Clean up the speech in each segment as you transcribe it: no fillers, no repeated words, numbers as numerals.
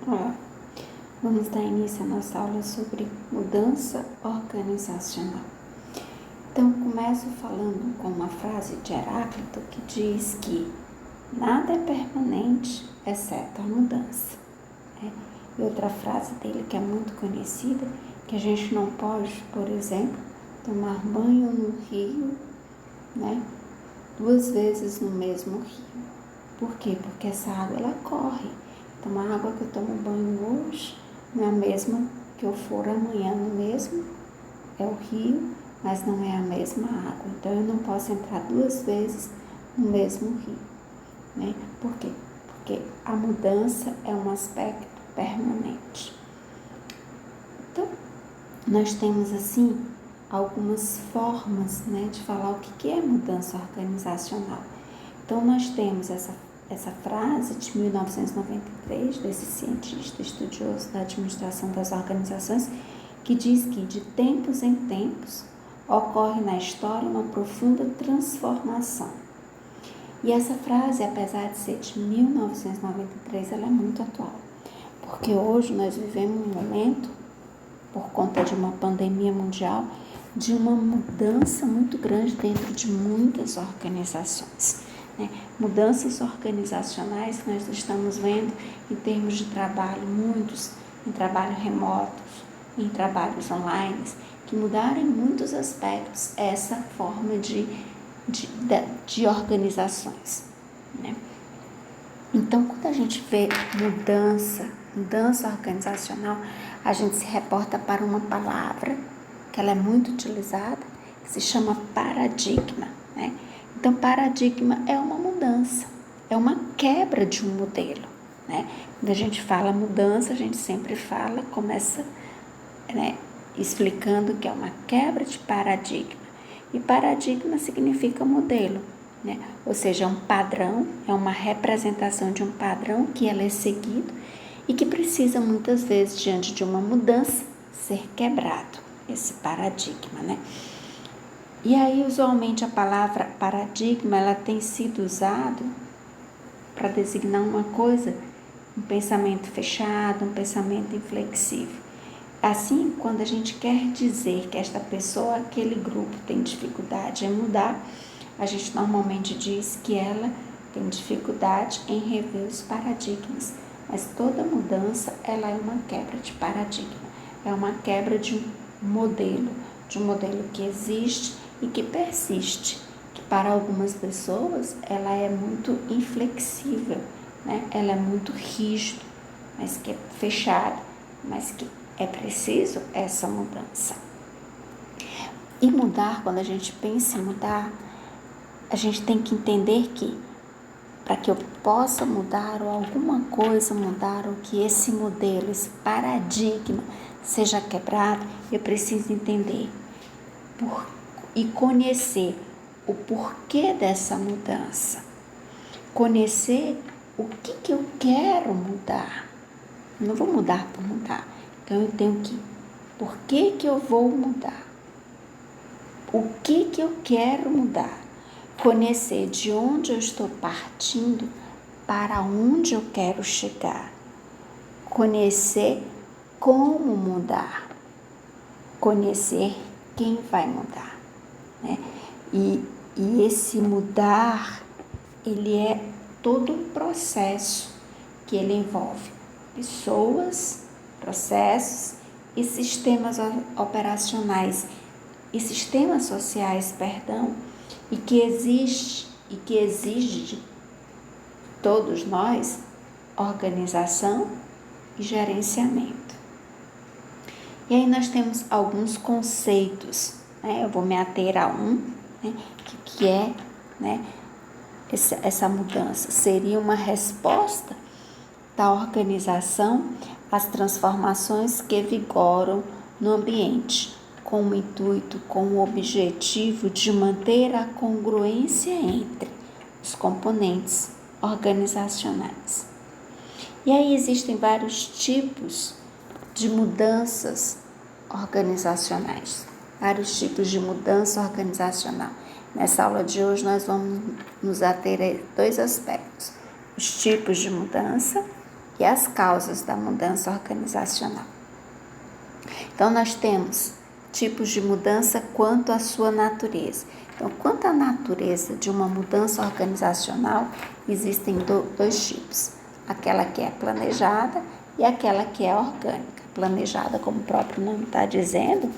Olá, vamos dar início à nossa aula sobre mudança organizacional. Então, começo falando com uma frase de Heráclito que diz que nada é permanente exceto a mudança. E outra frase dele que é muito conhecida, que a gente não pode, por exemplo, tomar banho no rio, 2 vezes no mesmo rio. Por quê? Porque essa água ela corre. Então, a água que eu tomo banho hoje não é a mesma que eu for amanhã no mesmo, é o rio, mas não é a mesma água. Então, eu não posso entrar 2 vezes no mesmo rio. Por quê? Porque a mudança é um aspecto permanente. Então, nós temos, assim, algumas formas, de falar o que é mudança organizacional. Então, nós temos essa frase de 1993, desse cientista estudioso da administração das organizações, que diz que de tempos em tempos ocorre na história uma profunda transformação. E essa frase, apesar de ser de 1993, ela é muito atual, porque hoje nós vivemos um momento, por conta de uma pandemia mundial, de uma mudança muito grande dentro de muitas organizações. Mudanças organizacionais que nós estamos vendo em termos de trabalho, muitos em trabalho remoto, em trabalhos online, que mudaram em muitos aspectos essa forma de organizações. Então, quando a gente vê mudança organizacional, a gente se reporta para uma palavra que ela é muito utilizada, que se chama paradigma. Então, paradigma é uma mudança, é uma quebra de um modelo. Quando a gente fala mudança, a gente sempre começa explicando que é uma quebra de paradigma. E paradigma significa modelo, ou seja, é um padrão, é uma representação de um padrão que ela é seguido e que precisa muitas vezes, diante de uma mudança, ser quebrado, esse paradigma, E aí, usualmente, a palavra paradigma, ela tem sido usada para designar uma coisa, um pensamento fechado, um pensamento inflexível. Assim, quando a gente quer dizer que esta pessoa, aquele grupo tem dificuldade em mudar, a gente normalmente diz que ela tem dificuldade em rever os paradigmas. Mas toda mudança, ela é uma quebra de paradigma, é uma quebra de um modelo que existe e que persiste, que para algumas pessoas ela é muito inflexível, ela é muito rígida, mas que é fechada, mas que é preciso essa mudança. E mudar, quando a gente pensa em mudar, a gente tem que entender que para que eu possa mudar ou alguma coisa mudar, ou que esse modelo, esse paradigma seja quebrado, eu preciso entender e conhecer o porquê dessa mudança. Conhecer o que eu quero mudar. Eu não vou mudar por mudar. Então eu tenho que, por que eu vou mudar? O que eu quero mudar? Conhecer de onde eu estou partindo para onde eu quero chegar. Conhecer como mudar. Conhecer quem vai mudar. E esse mudar, ele é todo um processo que ele envolve pessoas, processos e sistemas operacionais e sistemas sociais, e que exige de todos nós organização e gerenciamento. E aí nós temos alguns conceitos, eu vou me ater a que é, essa mudança. Seria uma resposta da organização às transformações que vigoram no ambiente, com o intuito, com o objetivo de manter a congruência entre os componentes organizacionais. E aí existem vários tipos de mudanças organizacionais, vários tipos de mudança organizacional. Nessa aula de hoje nós vamos nos ater a 2 aspectos: os tipos de mudança e as causas da mudança organizacional. Então, nós temos tipos de mudança quanto à sua natureza. Então, quanto à natureza de uma mudança organizacional, existem dois tipos. Aquela que é planejada e aquela que é orgânica. Planejada, como o próprio nome está dizendo,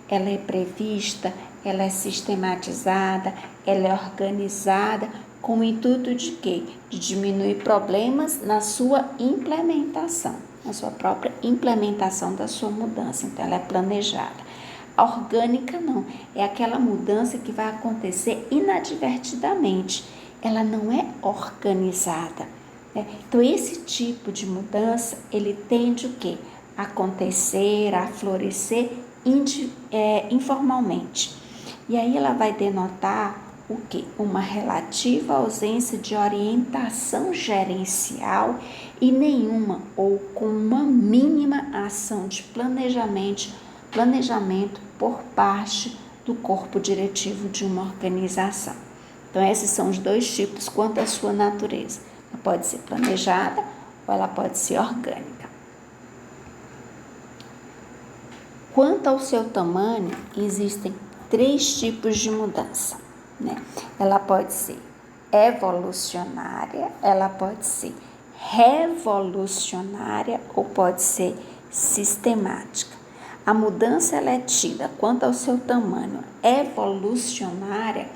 ela é prevista, ela é sistematizada, ela é organizada, com o intuito de quê? De diminuir problemas na sua implementação, na sua própria implementação da sua mudança. Então, ela é planejada. A orgânica não, é aquela mudança que vai acontecer inadvertidamente. Ela não é organizada. Então, esse tipo de mudança, ele tende o quê? A acontecer, a florescer informalmente. E aí ela vai denotar o quê? Uma relativa ausência de orientação gerencial e nenhuma ou com uma mínima ação de planejamento por parte do corpo diretivo de uma organização. Então, esses são os dois tipos quanto à sua natureza. Ela pode ser planejada ou ela pode ser orgânica. Quanto ao seu tamanho, existem 3 tipos de mudança, Ela pode ser evolucionária, ela pode ser revolucionária ou pode ser sistemática. A mudança ela é tida quanto ao seu tamanho evolucionária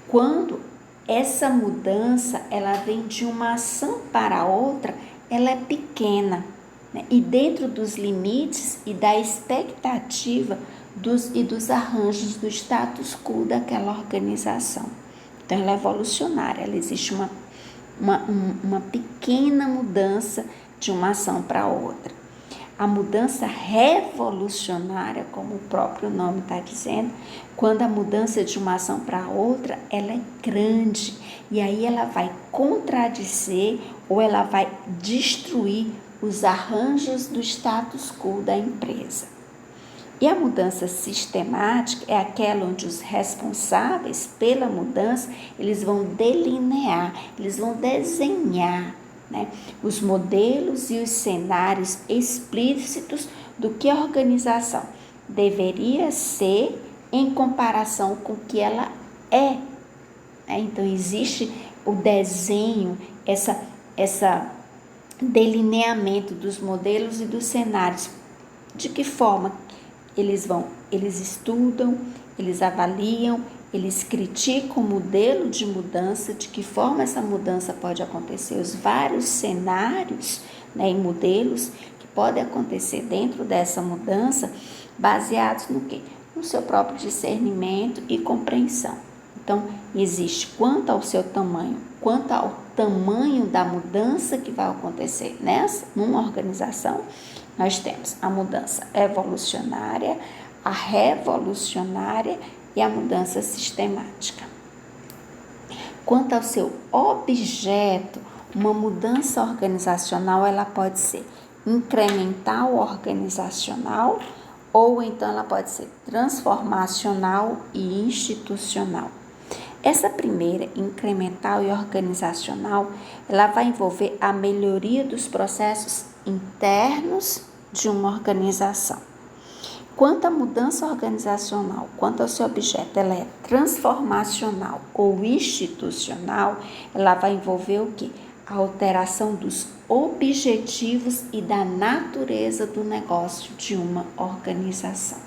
quando essa mudança ela vem de uma ação para outra, ela é pequena, e dentro dos limites e da expectativa dos arranjos do status quo daquela organização. Então, ela é evolucionária, ela existe uma pequena mudança de uma ação para outra. A mudança revolucionária, como o próprio nome está dizendo, quando a mudança de uma ação para outra, ela é grande e aí ela vai contradizer ou ela vai destruir os arranjos do status quo da empresa. E a mudança sistemática é aquela onde os responsáveis pela mudança, eles vão delinear, eles vão desenhar, os modelos e os cenários explícitos do que a organização deveria ser em comparação com o que ela é. Então, existe o desenho, essa delineamento dos modelos e dos cenários. De que forma eles estudam, eles avaliam, eles criticam o modelo de mudança, de que forma essa mudança pode acontecer, os vários cenários, e modelos que podem acontecer dentro dessa mudança, baseados no quê? No seu próprio discernimento e compreensão. Então, existe quanto ao seu tamanho, quanto ao tamanho da mudança que vai acontecer numa organização, nós temos a mudança evolucionária, a revolucionária e a mudança sistemática. Quanto ao seu objeto, uma mudança organizacional ela pode ser incremental organizacional ou então ela pode ser transformacional e institucional. Essa primeira, incremental e organizacional, ela vai envolver a melhoria dos processos internos de uma organização. Quanto à mudança organizacional, quanto ao seu objeto, ela é transformacional ou institucional, ela vai envolver o quê? A alteração dos objetivos e da natureza do negócio de uma organização.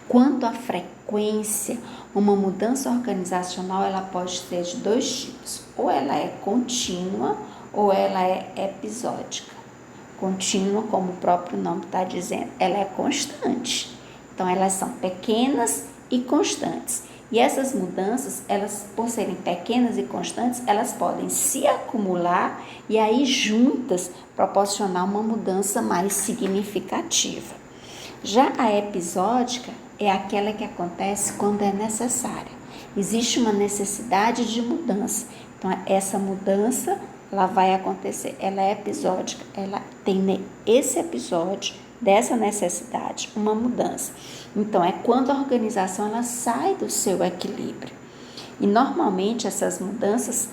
Quanto à frequência, uma mudança organizacional ela pode ser de 2 tipos, ou ela é contínua ou ela é episódica. Contínua, como o próprio nome está dizendo, ela é constante. Então, elas são pequenas e constantes. E essas mudanças, elas, por serem pequenas e constantes, elas podem se acumular e aí juntas proporcionar uma mudança mais significativa. Já a episódica é aquela que acontece quando é necessária. Existe uma necessidade de mudança. Então, essa mudança ela vai acontecer, ela é episódica, ela tem esse episódio dessa necessidade, uma mudança. Então, é quando a organização ela sai do seu equilíbrio. E normalmente essas mudanças,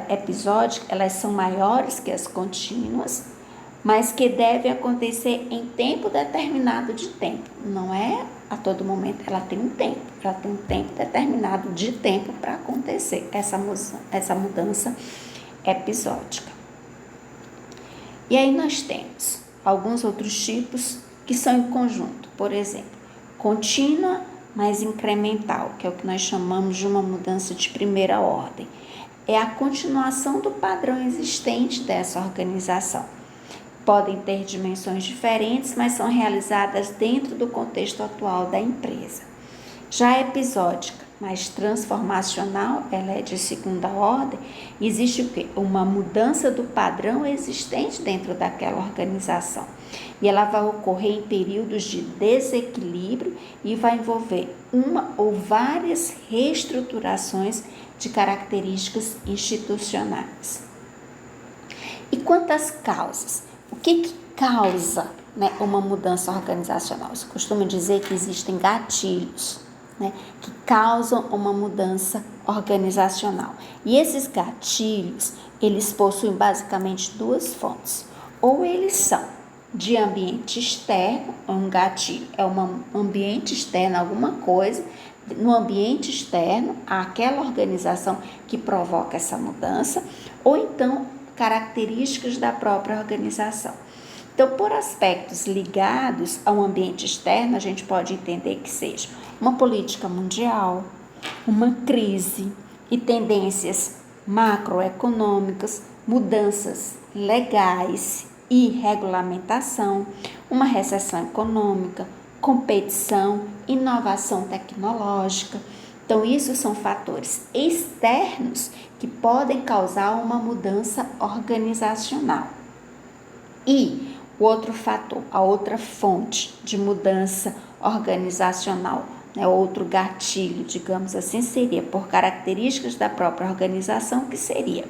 episódicas, elas são maiores que as contínuas, mas que devem acontecer em tempo determinado de tempo. Não é a todo momento, ela tem um tempo determinado de tempo para acontecer essa mudança episódica. E aí nós temos alguns outros tipos que são em conjunto, por exemplo, contínua, mas incremental, que é o que nós chamamos de uma mudança de primeira ordem. É a continuação do padrão existente dessa organização. Podem ter dimensões diferentes, mas são realizadas dentro do contexto atual da empresa. Já a episódica, mais transformacional, ela é de segunda ordem, existe o quê? Uma mudança do padrão existente dentro daquela organização. E ela vai ocorrer em períodos de desequilíbrio e vai envolver uma ou várias reestruturações de características institucionais. E quanto às causas? O que causa, né, uma mudança organizacional? Se costuma dizer que existem gatilhos, né, que causam uma mudança organizacional. E esses gatilhos, eles possuem basicamente duas fontes. Ou eles são de ambiente externo, um gatilho é um ambiente externo, alguma coisa, no ambiente externo, àquela organização que provoca essa mudança, ou então características da própria organização. Então, por aspectos ligados ao ambiente externo, a gente pode entender que seja uma política mundial, uma crise e tendências macroeconômicas, mudanças legais e regulamentação, uma recessão econômica, competição, inovação tecnológica. Então, isso são fatores externos que podem causar uma mudança organizacional. E o outro fator, a outra fonte de mudança organizacional, né, outro gatilho, digamos assim, seria por características da própria organização, que seria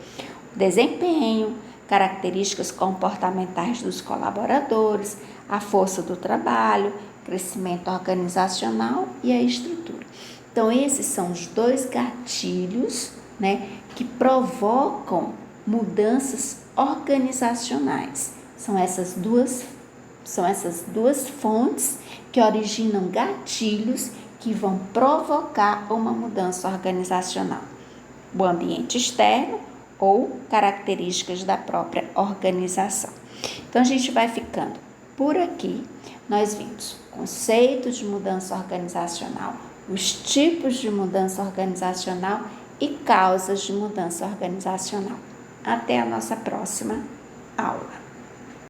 o desempenho, características comportamentais dos colaboradores, a força do trabalho, crescimento organizacional e a estrutura. Então, esses são os dois gatilhos, né, que provocam mudanças organizacionais. São essas duas fontes que originam gatilhos que vão provocar uma mudança organizacional. O ambiente externo ou características da própria organização. Então, a gente vai ficando por aqui. Nós vimos conceito de mudança organizacional, os tipos de mudança organizacional e causas de mudança organizacional. Até a nossa próxima aula.